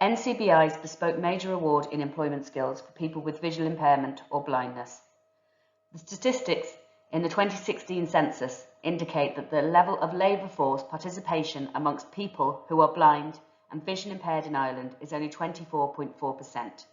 NCBI's bespoke major award in employment skills for people with visual impairment or blindness. The statistics in the 2016 census indicate that the level of labour force participation amongst people who are blind and vision impaired in Ireland is only 24.4%.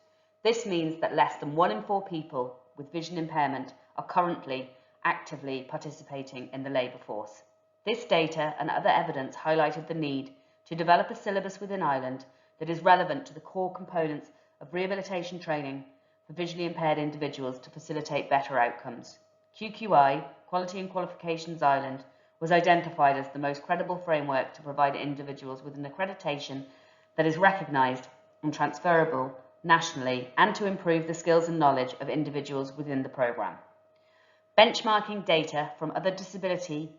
This means that less than 1 in 4 people with vision impairment are currently actively participating in the labour force. This data and other evidence highlighted the need to develop a syllabus within Ireland that is relevant to the core components of rehabilitation training for visually impaired individuals to facilitate better outcomes. QQI, Quality and Qualifications Ireland, was identified as the most credible framework to provide individuals with an accreditation that is recognised and transferable nationally and to improve the skills and knowledge of individuals within the programme. Benchmarking data from other disability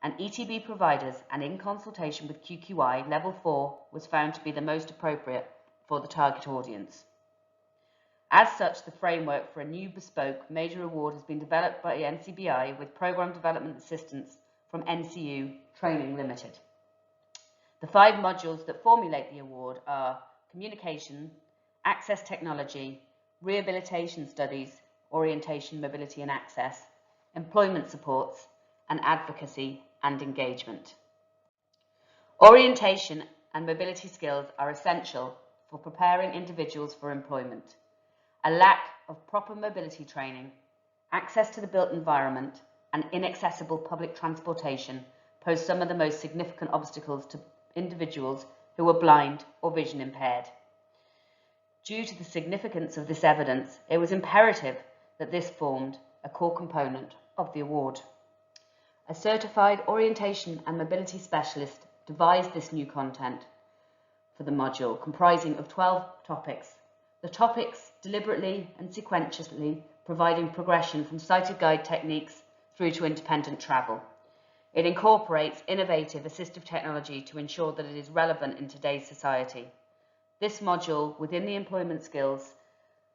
and ETB providers and in consultation with QQI, Level 4 was found to be the most appropriate for the target audience. As such, the framework for a new bespoke major award has been developed by NCBI with programme development assistance from NCU Training Limited. The 5 modules that formulate the award are communication, access technology, rehabilitation studies, orientation, mobility and access, employment supports, and advocacy and engagement. Orientation and mobility skills are essential for preparing individuals for employment. A lack of proper mobility training, access to the built environment, and inaccessible public transportation pose some of the most significant obstacles to individuals who are blind or vision impaired. Due to the significance of this evidence, it was imperative that this formed a core component of the award. A certified orientation and mobility specialist devised this new content for the module, comprising of 12 topics. The topics deliberately and sequentially providing progression from sighted guide techniques through to independent travel. It incorporates innovative assistive technology to ensure that it is relevant in today's society. This module within the employment skills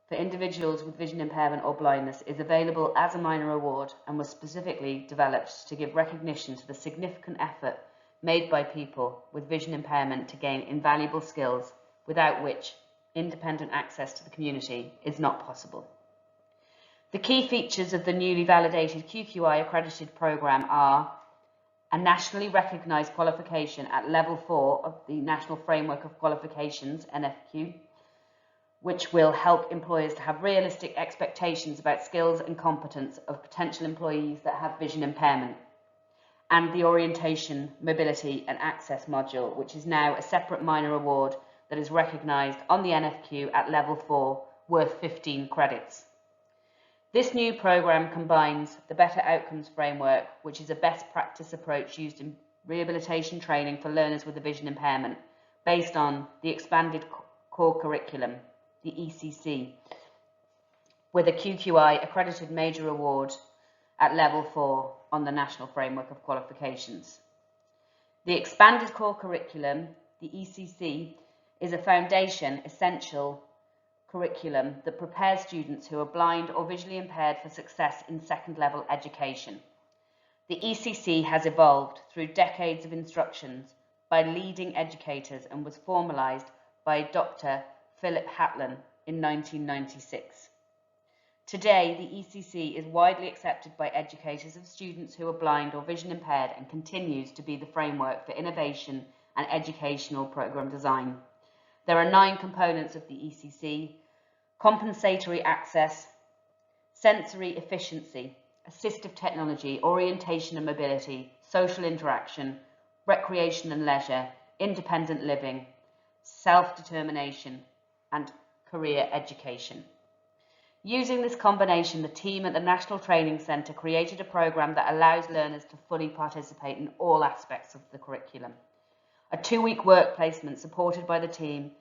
for individuals with vision impairment or blindness is available as a minor award and was specifically developed to give recognition to the significant effort made by people with vision impairment to gain invaluable skills without which independent access to the community is not possible. The key features of the newly validated QQI accredited programme are a nationally recognised qualification at Level 4 of the National Framework of Qualifications, NFQ, which will help employers to have realistic expectations about skills and competence of potential employees that have vision impairment, and the Orientation, Mobility and Access module, which is now a separate minor award that is recognised on the NFQ at Level 4, worth 15 credits. This new programme combines the Better Outcomes Framework, which is a best practice approach used in rehabilitation training for learners with a vision impairment, based on the expanded core curriculum, the ECC, with a QQI accredited major award at Level 4 on the National Framework of Qualifications. The expanded core curriculum, the ECC, is a foundation essential curriculum that prepares students who are blind or visually impaired for success in second-level education. The ECC has evolved through decades of instructions by leading educators and was formalised by Dr. Philip Hatlen in 1996. Today, the ECC is widely accepted by educators of students who are blind or vision impaired and continues to be the framework for innovation and educational programme design. There are 9 components of the ECC: compensatory access, sensory efficiency, assistive technology, orientation and mobility, social interaction, recreation and leisure, independent living, self-determination, and career education. Using this combination, the team at the National Training Centre created a programme that allows learners to fully participate in all aspects of the curriculum. A 2-week work placement supported by the team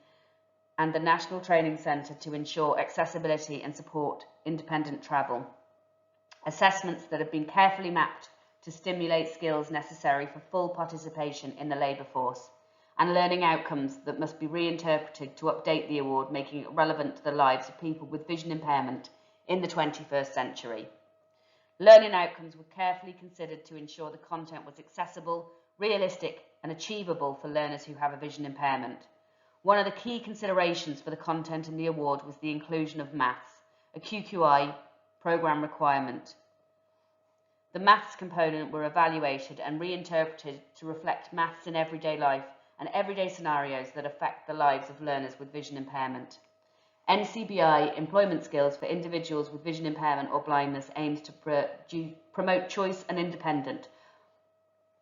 and the National Training Centre to ensure accessibility and support independent travel. Assessments that have been carefully mapped to stimulate skills necessary for full participation in the labour force, and learning outcomes that must be reinterpreted to update the award, making it relevant to the lives of people with vision impairment in the 21st century. Learning outcomes were carefully considered to ensure the content was accessible, realistic and achievable for learners who have a vision impairment. One of the key considerations for the content in the award was the inclusion of maths, a QQI programme requirement. The maths component were evaluated and reinterpreted to reflect maths in everyday life and everyday scenarios that affect the lives of learners with vision impairment. NCBI employment skills for individuals with vision impairment or blindness aims to promote choice and independence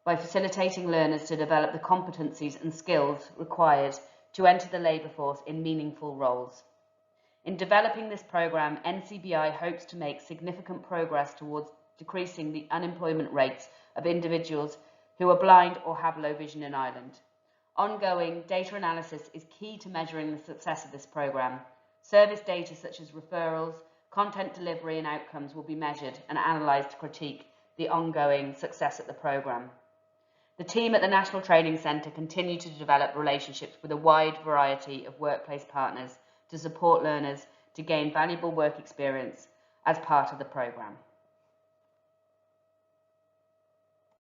by facilitating learners to develop the competencies and skills required to enter the labour force in meaningful roles. In developing this programme, NCBI hopes to make significant progress towards decreasing the unemployment rates of individuals who are blind or have low vision in Ireland. Ongoing data analysis is key to measuring the success of this programme. Service data such as referrals, content delivery and outcomes will be measured and analysed to critique the ongoing success of the programme. The team at the National Training Centre continue to develop relationships with a wide variety of workplace partners to support learners to gain valuable work experience as part of the programme.